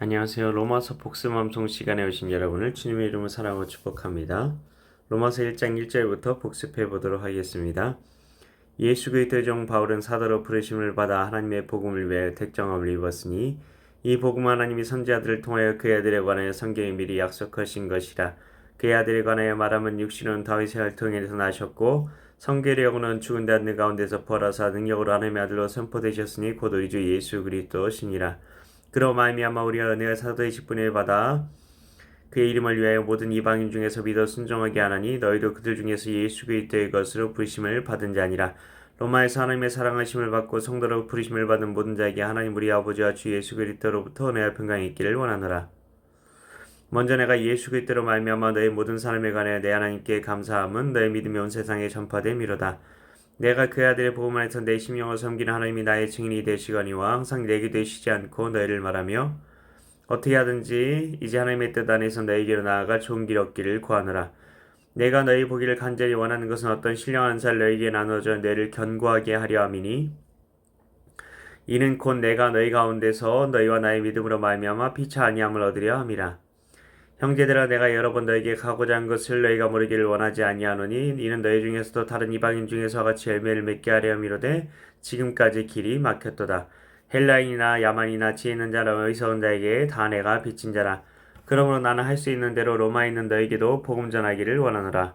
안녕하세요. 로마서 복습방송 시간에 오신 여러분을 주님의 이름으로 사랑하고 축복합니다. 로마서 1장 1절부터 복습해 보도록 하겠습니다. 예수 그리스도의 종 바울은 사도로 부르심을 받아 하나님의 복음을 위하여 택정함을 입었으니 이 복음은 하나님이 선지자들을 통하여 그의 아들에 관하여 성경에 미리 약속하신 것이라. 그의 아들에 관하여 말하면 육신은 다윗의 혈통에서 나셨고 성결의 영혼은 죽은 자 가운데서 부활하사 능력으로 하나님의 아들로 선포되셨으니 곧 우리 주 예수 그리스도시니라. 그로 말미암아 우리가 은혜와 사도의 직분을 받아 그의 이름을 위하여 모든 이방인 중에서 믿어 순종하게 하나니 너희도 그들 중에서 예수 그리스도의 것으로 부르심을 받은 자니라. 로마에서 하나님의 사랑하심을 받고 성도로 부르심을 받은 모든 자에게 하나님 우리 아버지와 주 예수 그리스도로부터 은혜와 평강이 있기를 원하노라. 먼저 내가 예수 그리스도로 말미암아 너희 모든 사람에 관하여 내 하나님께 감사함은 너희 믿음이 온 세상에 전파됨이로다. 내가 그 아들의 복음 안에서 내 심령을 섬기는 하나님이 나의 증인이 되시거니와 항상 내게 되시지 않고 너희를 말하며 어떻게 하든지 이제 하나님의 뜻 안에서 너희에게로 나아가 좋은 길 얻기를 구하노라. 내가 너희 보기를 간절히 원하는 것은 어떤 신령한 살 너희에게 나눠져 너희를 견고하게 하려 함이니 이는 곧 내가 너희 가운데서 너희와 나의 믿음으로 말미암아 피차 아니함을 얻으려 함이라. 형제들아 내가 여러 번 너희에게 가고자 한 것을 너희가 모르기를 원하지 아니하노니 이는 너희 중에서도 다른 이방인 중에서 같이 열매를 맺게 하려 함이로되 지금까지 길이 막혔도다. 헬라인이나 야만이나 지혜 있는 자라 어리석은 자에게 다 내가 빚진 자라. 그러므로 나는 할 수 있는 대로 로마에 있는 너희에게도 복음 전하기를 원하노라.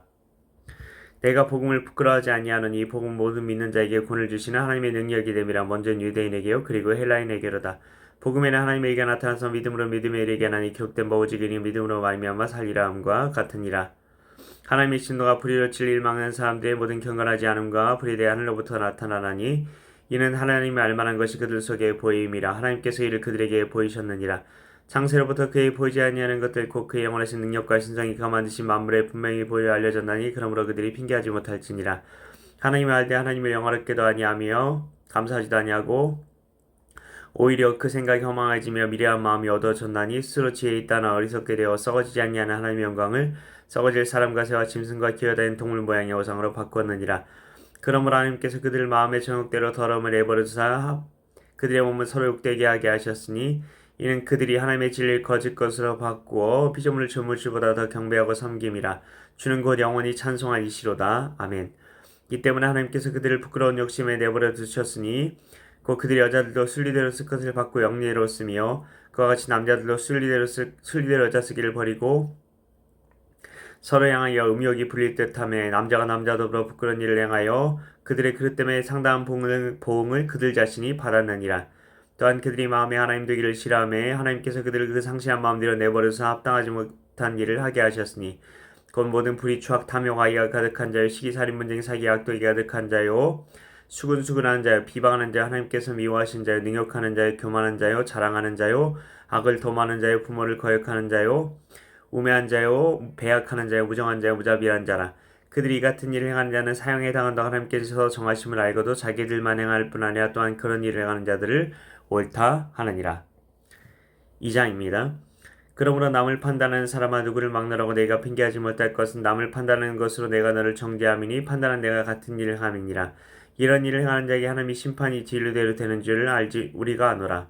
내가 복음을 부끄러워하지 아니하노니 이 복음 모든 믿는 자에게 구원을 주시는 하나님의 능력이 됨이라. 먼저 유대인에게요 그리고 헬라인에게로다. 복음에는 하나님의 의가 나타나서 믿음으로 믿음에 이르게 하나니 기록된 바 오직 이니 믿음으로 말미암아 살리라 함과 같으니라. 하나님의 진노가 불의로 진리를 막는 사람들의 모든 경건하지 않음과 불의에 대해 하늘로부터 나타나나니 이는 하나님이 알만한 것이 그들 속에 보임이라. 하나님께서 이를 그들에게 보이셨느니라. 창세로부터 그의 보이지 아니하는 것들 곧 그의 영원하신 능력과 신성이 그가 만드신 만물에 분명히 보여 알려졌나니 그러므로 그들이 핑계하지 못할지니라. 하나님을 알되 하나님을 영화롭게도 아니하며 감사하지도 아니하고 오히려 그 생각이 허망해지며 미래한 마음이 어두워졌나니 스스로 지혜 있다나 어리석게 되어 썩어지지 아니하는 하나님의 영광을 썩어질 사람과 새와 짐승과 기어다니는 동물 모양의 우상으로 바꾸었느니라. 그러므로 하나님께서 그들 마음의 정욕대로 더러움을 내버려두사 그들의 몸을 서로 욕되게 하게 하셨으니 이는 그들이 하나님의 진리를 거짓 것으로 바꾸어 피조물을 주물 주보다 더 경배하고 섬김이라. 주는 곧 영원히 찬송할 이시로다. 아멘. 이 때문에 하나님께서 그들을 부끄러운 욕심에 내버려 두셨으니 곧 그들이 여자들도 순리대로 쓸 것을 받고 영리대로 쓰며 그와 같이 남자들도 순리대로 여자 쓰기를 버리고 서로 향하여 음욕이 불릴 듯하며 남자가 남자 더불어 부끄러운 일을 행하여 그들의 그릇 때문에 상당한 보응을 그들 자신이 받았느니라. 또한 그들이 마음에 하나님 되기를 싫어하며 하나님께서 그들을 그 상시한 마음대로 내버려서 합당하지 못한 일을 하게 하셨으니 곧 모든 불의 추악 탐욕 아이가 가득한 자요 시기살인 분쟁 사기 악독이 가득한 자요 수근수근하는 자요 비방하는 자요 하나님께서 미워하신 자요 능욕하는 자요 교만한 자요 자랑하는 자요 악을 도모하는 자요 부모를 거역하는 자요 우매한 자요 배약하는 자요 무정한 자요 무자비한 자라. 그들이 이 같은 일을 행하는 자는 사형에 당한다고 하나님께서 정하심을 알고도 자기들만 행할 뿐 아니라 또한 그런 일을 행하는 자들을 옳다 하느니라. 2장입니다. 그러므로 남을 판단하는 사람아 누구를 막노라고 내가 핑계하지 못할 것은 남을 판단하는 것으로 내가 너를 정죄함이니 판단한 내가 같은 일을 함이니라. 이런 일을 행하는 자에게 하나님이 심판이 진리대로 되는 줄을 알지 우리가 아노라.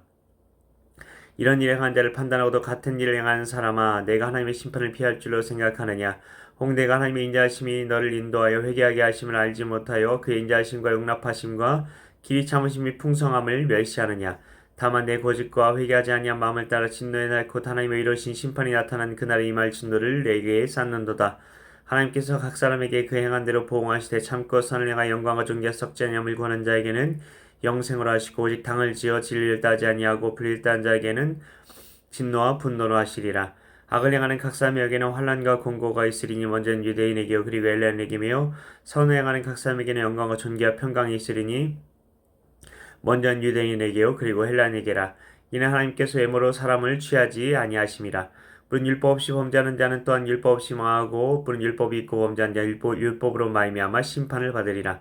이런 일을 행한 자를 판단하고도 같은 일을 행하는 사람아 내가 하나님의 심판을 피할 줄로 생각하느냐. 혹 내가 하나님의 인자하심이 너를 인도하여 회개하게 하심을 알지 못하여 그의 인자하심과 용납하심과 길이 참으심이 풍성함을 멸시하느냐. 다만 내 고집과 회개하지 아니한 마음을 따라 진노의 날 곧 하나님의 이루신 심판이 나타난 그날에 임할 진노를 내게 쌓는도다. 하나님께서 각 사람에게 그 행한 대로 보응하시되 참고 선을 행하여 영광과 존귀와 썩지 아니함을 구하는 자에게는 영생으로 하시고 오직 당을 지어 진리를 따지 아니하고 불의를 따는 자에게는 진노와 분노로 하시리라. 악을 행하는 각 사람에게는 환난과 공고가 있으리니 먼저는 유대인에게요 그리고 헬라인에게며 선을 행하는 각 사람에게는 영광과 존귀와 평강이 있으리니 먼저는 유대인에게요 그리고 헬라인에게라. 이는 하나님께서 외모로 사람을 취하지 아니하심이라. 물은 율법 없이 범죄하는 자는 또한 율법 없이 망하고 물은 율법이 있고 범죄한 자 율법으로 말미암아 심판을 받으리라.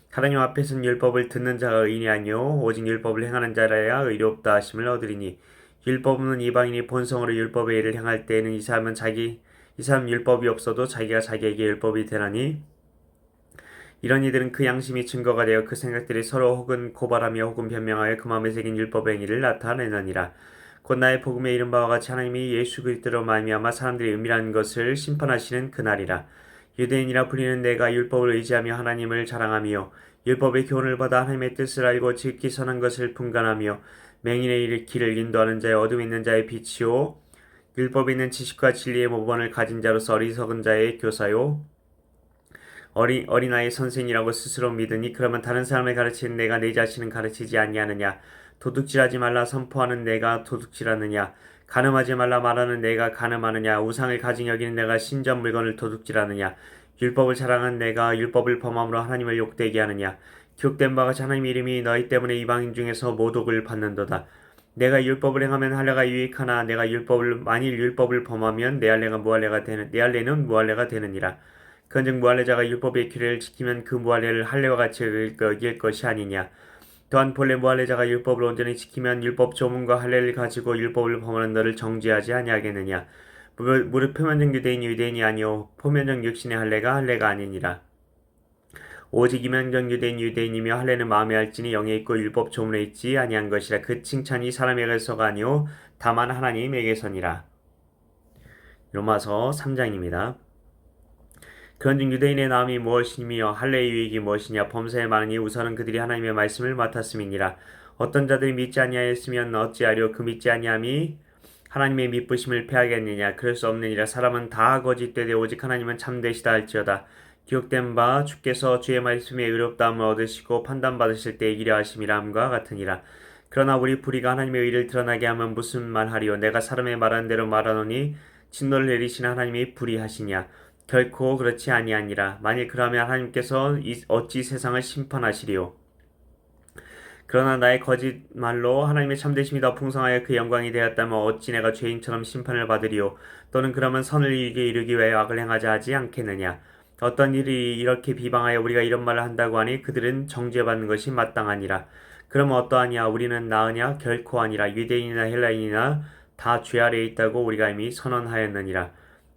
하나님 앞에서는 율법을 듣는 자가 의인이 아니요 오직 율법을 행하는 자라야 의롭다 하심을 얻으리니 율법은 이방인이 본성으로 율법의 일을 행할 때에는 이 사람 율법이 없어도 자기가 자기에게 율법이 되나니 이런 이들은 그 양심이 증거가 되어 그 생각들이 서로 혹은 고발하며 혹은 변명하여 그 마음에 새긴 율법의 행위를 나타내느니라. 곧 나의 복음에 이른 바와 같이 하나님이 예수 그리스도로 말미암아 사람들이 은밀한 것을 심판하시는 그날이라. 유대인이라 불리는 내가 율법을 의지하며 하나님을 자랑하며 율법의 교훈을 받아 하나님의 뜻을 알고 지극히 선한 것을 분간하며 맹인의 길을 인도하는 자의 어둠에 있는 자의 빛이요 율법에 있는 지식과 진리의 모범을 가진 자로서 어리석은 자의 교사요 어린아이의 선생이라고 스스로 믿으니 그러면 다른 사람을 가르치는 내가 내 자신은 가르치지 아니하느냐. 도둑질하지 말라 선포하는 내가 도둑질하느냐. 간음하지 말라 말하는 내가 간음하느냐. 우상을 가증 여기는 내가 신전 물건을 도둑질하느냐. 율법을 자랑한 내가 율법을 범함으로 하나님을 욕되게 하느냐. 기록된 바가 하나님의 이름이 너희 때문에 이방인 중에서 모독을 받는도다. 내가 율법을 행하면 할례가 유익하나 내가 만일 율법을 범하면 내 할례는 무할례가 되느니라. 그런즉 무할례자가 율법의 규례를 지키면 그 무할례를 할례와 같이 여길 것이 아니냐. 또한 본래 무할례자가 율법을 온전히 지키면 율법 조문과 할례를 가지고 율법을 범하는 너를 정죄하지 아니하겠느냐. 무릇 표면적 유대인이 아니오 표면적 육신의 할례가 아니니라. 오직 이면적 유대인이며 할례는 마음에 할지니 영에 있고 율법 조문에 있지 아니한 것이라. 그 칭찬이 사람에게서가 아니오 다만 하나님에게서니라. 로마서 3장입니다. 그런즉 유대인의 나음이 무엇이며 할례의 유익이 무엇이냐. 범사에 많으니 우선은 그들이 하나님의 말씀을 맡았음이니라. 어떤 자들이 믿지 아니하였으면 어찌하려 그 믿지 아니함이 하나님의 믿부심을 패하겠느냐. 그럴 수 없느니라. 사람은 다 거짓되되 오직 하나님은 참되시다 할지어다. 기록된 바 주께서 주의 말씀에 의롭다함을 얻으시고 판단받으실 때 이기려 하심이라 함과 같으니라. 그러나 우리 불의가 하나님의 의를 드러나게 하면 무슨 말하리요. 내가 사람의 말하는 대로 말하노니 진노를 내리시는 하나님이 불의하시냐. 결코 그렇지 아니하니라. 만일 그러면 하나님께서 어찌 세상을 심판하시리요. 그러나 나의 거짓말로 하나님의 참되심이 더 풍성하여 그 영광이 되었다면 어찌 내가 죄인처럼 심판을 받으리요. 또는 그러면 선을 이루기 위해 악을 행하자 하지 않겠느냐. 어떤 일이 이렇게 비방하여 우리가 이런 말을 한다고 하니 그들은 정죄받는 것이 마땅하니라. 그럼 어떠하냐. 우리는 나으냐. 결코 아니라. 유대인이나 헬라인이나 다 죄 아래에 있다고 우리가 이미 선언하였느니라.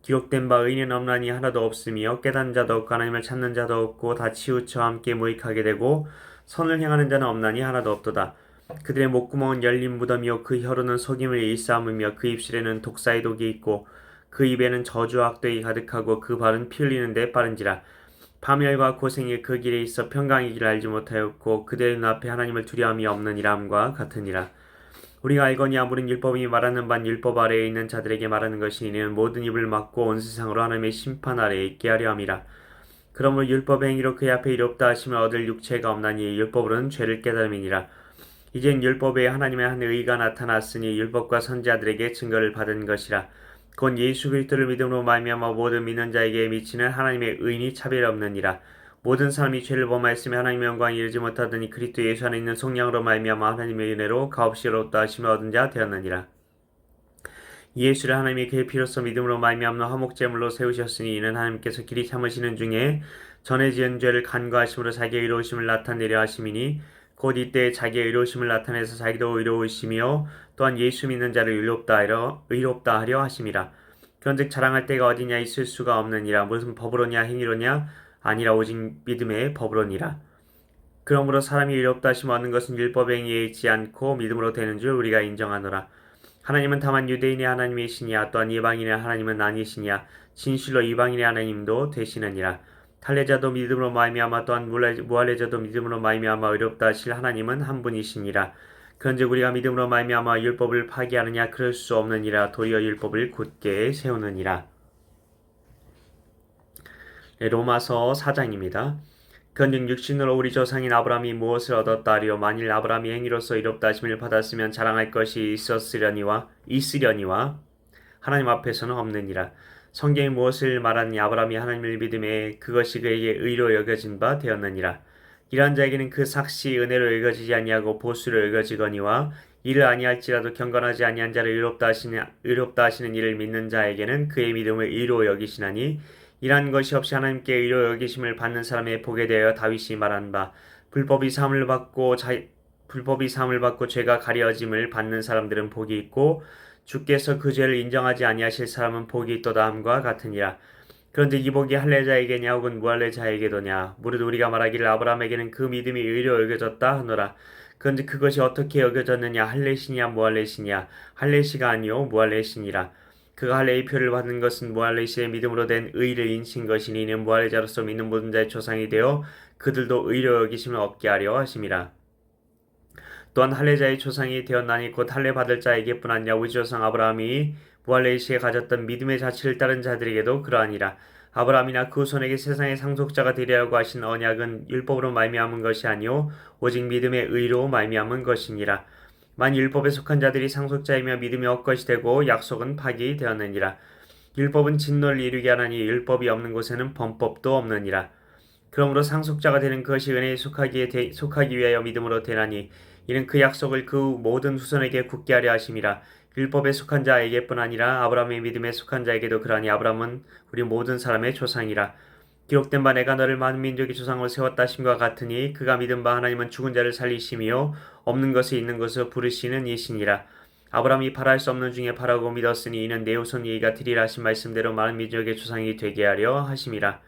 기록된 바 의인은 없나니 하나도 없으며 깨닫는 자도 없고 하나님을 찾는 자도 없고 다 치우쳐 함께 모익하게 되고 선을 행하는 자는 없나니 하나도 없도다. 그들의 목구멍은 열린 무덤이요 그 혀로는 속임을 일삼으며 그 입술에는 독사의 독이 있고 그 입에는 저주와 악독이 가득하고 그 발은 피 흘리는 데 빠른지라. 파멸과 고생이 그 길에 있어 평강의 길을 알지 못하였고 그들의 눈앞에 하나님을 두려움이 없느니라 함과 같으니라. 우리가 알거니와 무릇 율법이 말하는 반 율법 아래에 있는 자들에게 말하는 것이 이는 모든 입을 막고 온 세상으로 하나님의 심판 아래에 있게 하려 함이라. 그러므로 율법의 행위로 그의 앞에 이롭다 하심을 얻을 육체가 없나니 율법으로는 죄를 깨달음이니라. 이젠 율법에 하나님의 한 의가 나타났으니 율법과 선지자들에게 증거를 받은 것이라. 곧 예수 그리스도를 믿음으로 말미암아 모든 믿는 자에게 미치는 하나님의 의인이 차별 없느니라. 모든 사람이 죄를 범하였으며 하나님의 영광에 이르지 못하더니 그리스도 예수 안에 있는 속량으로 말미암아 하나님의 은혜로 값없이 얻었다 하심을 얻은 자 되었느니라. 예수를 하나님이 그의 피로써 믿음으로 말미암아 화목제물로 세우셨으니 이는 하나님께서 길이 참으시는 중에 전에 지은 죄를 간과하심으로 자기의 의로우심을 나타내려 하심이니 곧 이때 자기의 의로우심을 나타내서 자기도 의로우시며 또한 예수 믿는 자를 의롭다 하려 하심이라. 그런즉 자랑할 때가 어디냐. 있을 수가 없느니라. 무슨 법으로냐 행위로냐 아니라 오직 믿음의 법으로니라. 그러므로 사람이 의롭다 하심을 얻는 것은 율법의 행위에 있지 않고 믿음으로 되는 줄 우리가 인정하노라. 하나님은 다만 유대인의 하나님이시냐 또한 이방인의 하나님은 아니시냐. 진실로 이방인의 하나님도 되시느니라. 할례자도 믿음으로 말미암아 또한 무할례자도 믿음으로 말미암아 의롭다 하실 하나님은 한 분이시니라. 그런즉 우리가 믿음으로 말미암아 율법을 파기하느냐. 그럴 수 없느니라. 도리어 율법을 굳게 세우느니라. 로마서 4장입니다. 그런즉 육신으로 우리 조상인 아브라함이 무엇을 얻었다 하리요. 만일 아브라함이 행위로서 의롭다 하심을 받았으면 자랑할 것이 있으려니와 하나님 앞에서는 없느니라. 성경이 무엇을 말하니. 아브라함이 하나님을 믿음에 그것이 그에게 의로 여겨진 바 되었느니라. 이러한 자에게는 그 삭시 은혜로 여겨지지 아니하고 보수로 여겨지거니와 이를 아니할지라도 경건하지 아니한 자를 의롭다 하시는 이를 믿는 자에게는 그의 믿음을 의로 여기시나니 이러한 것이 없이 하나님께 의로 여기심을 받는 사람의 복에 대하여 다윗이 말한 바 불법이 사함을 받고 죄가 가려짐을 받는 사람들은 복이 있고 주께서 그 죄를 인정하지 아니하실 사람은 복이 있도다 함과 같으니라. 그런데 이 복이 할례자에게냐 혹은 무할례자에게도냐. 무릇 우리가 말하기를 아브라함에게는 그 믿음이 의로 여겨졌다 하노라. 그런데 그것이 어떻게 여겨졌느냐? 할례시냐 무할례시냐? 할례시가 아니요 무할례시니라. 그가 할례의 표를 받는 것은 무할례시의 믿음으로 된 의를 인친 것이니 이는 무할례자로서 믿는 모든 자의 조상이 되어 그들도 의로 여기심을 얻게 하려 하심이라. 또한 할례자의 조상이 되었나니 곧 할례 받을 자에게뿐 아니라 우리 조상 아브라함이 무할례시에 가졌던 믿음의 자취를 따른 자들에게도 그러하니라. 아브라함이나 그 후손에게 세상의 상속자가 되리라고 하신 언약은 율법으로 말미암은 것이 아니요 오직 믿음의 의로 말미암은 것이니라. 만일 율법에 속한 자들이 상속자이며 믿음이 엇것이 되고 약속은 파기되었느니라. 율법은 진노를 이루게 하나니 율법이 없는 곳에는 범법도 없느니라. 그러므로 상속자가 되는 그것이 은혜에 속하기 위하여 믿음으로 되나니 이는 그 약속을 그 모든 후손에게 굳게 하려 하심이라. 율법에 속한 자에게뿐 아니라 아브라함의 믿음에 속한 자에게도 그러하니 아브라함은 우리 모든 사람의 조상이라. 기록된 바 내가 너를 많은 민족의 조상으로 세웠다 하심과 같으니 그가 믿은 바 하나님은 죽은 자를 살리시며 없는 것을 있는 것으로 부르시는 이시니라. 아브라함이 바랄 수 없는 중에 바라고 믿었으니 이는 내 후손 예의가 되리라 하신 말씀대로 많은 민족의 조상이 되게 하려 하심이라.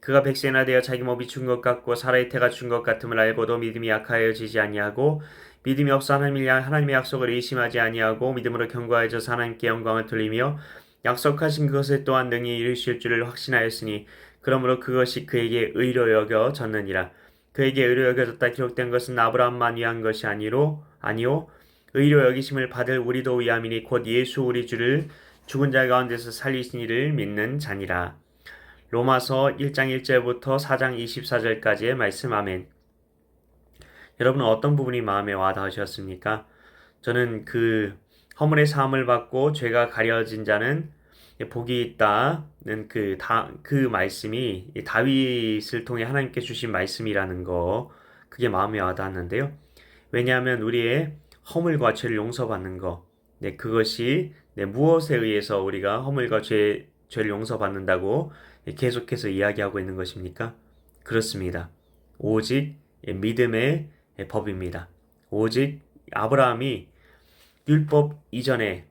그가 100세나 되어 자기 몸이 죽은 것 같고 사라의 태가 죽은 것 같음을 알고도 믿음이 약하여지지 아니하고 믿음이 없어 하나님의 약속을 의심하지 아니하고 믿음으로 견고하여져서 하나님께 영광을 돌리며 약속하신 그것을 또한 능히 이루실 줄을 확신하였으니 그러므로 그것이 그에게 의로 여겨졌느니라. 그에게 의로 여겨졌다 기록된 것은 아브라함만 위한 것이 아니요 의로 여기심을 받을 우리도 위함이니 곧 예수 우리 주를 죽은 자 가운데서 살리신 이를 믿는 자니라. 로마서 1장 1절부터 4장 24절까지의 말씀. 아멘. 여러분은 어떤 부분이 마음에 와닿으셨습니까? 저는 그 허물의 사함을 받고 죄가 가려진 자는 복이 있다는 그 말씀이 다윗을 통해 하나님께 주신 말씀이라는 거, 그게 마음에 와닿았는데요. 왜냐하면 우리의 허물과 죄를 용서받는 거, 그것이 무엇에 의해서 우리가 허물과 죄를 용서받는다고 계속해서 이야기하고 있는 것입니까? 그렇습니다. 오직 믿음의 법입니다. 오직 아브라함이 율법 이전에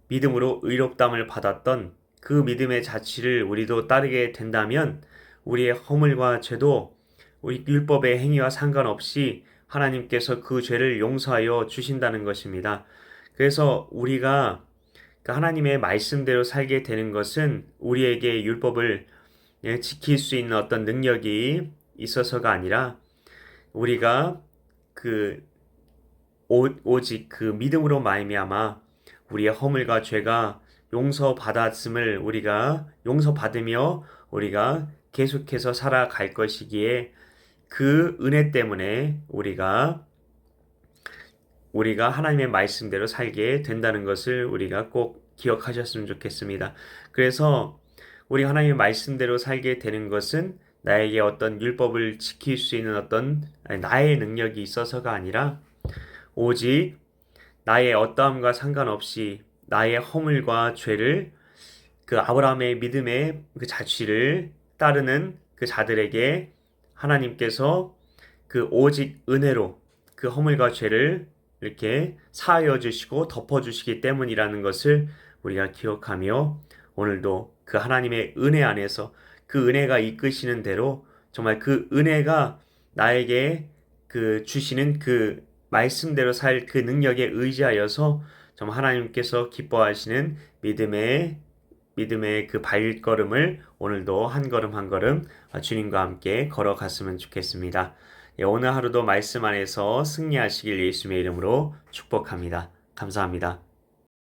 믿음으로 의롭다함을 받았던 그 믿음의 자취를 우리도 따르게 된다면 우리의 허물과 죄도 우리 율법의 행위와 상관없이 하나님께서 그 죄를 용서하여 주신다는 것입니다. 그래서 우리가 하나님의 말씀대로 살게 되는 것은 우리에게 율법을 지킬 수 있는 어떤 능력이 있어서가 아니라 우리가 오직 그 믿음으로 말미암아 우리의 허물과 죄가 용서받았음을 우리가 용서받으며 우리가 계속해서 살아갈 것이기에 그 은혜 때문에 우리가 하나님의 말씀대로 살게 된다는 것을 우리가 꼭 기억하셨으면 좋겠습니다. 그래서 우리가 하나님의 말씀대로 살게 되는 것은 나에게 어떤 율법을 지킬 수 있는 어떤 나의 능력이 있어서가 아니라 오직 나의 어떠함과 상관없이 나의 허물과 죄를 그 아브라함의 믿음의 그 자취를 따르는 그 자들에게 하나님께서 그 오직 은혜로 그 허물과 죄를 이렇게 사하여 주시고 덮어 주시기 때문이라는 것을 우리가 기억하며 오늘도 그 하나님의 은혜 안에서 그 은혜가 이끄시는 대로 정말 그 은혜가 나에게 그 주시는 그 말씀대로 살 그 능력에 의지하여서 정말 하나님께서 기뻐하시는 믿음의 그 발걸음을 오늘도 한 걸음 한 걸음 주님과 함께 걸어갔으면 좋겠습니다. 오늘 하루도 말씀 안에서 승리하시길 예수님의 이름으로 축복합니다. 감사합니다.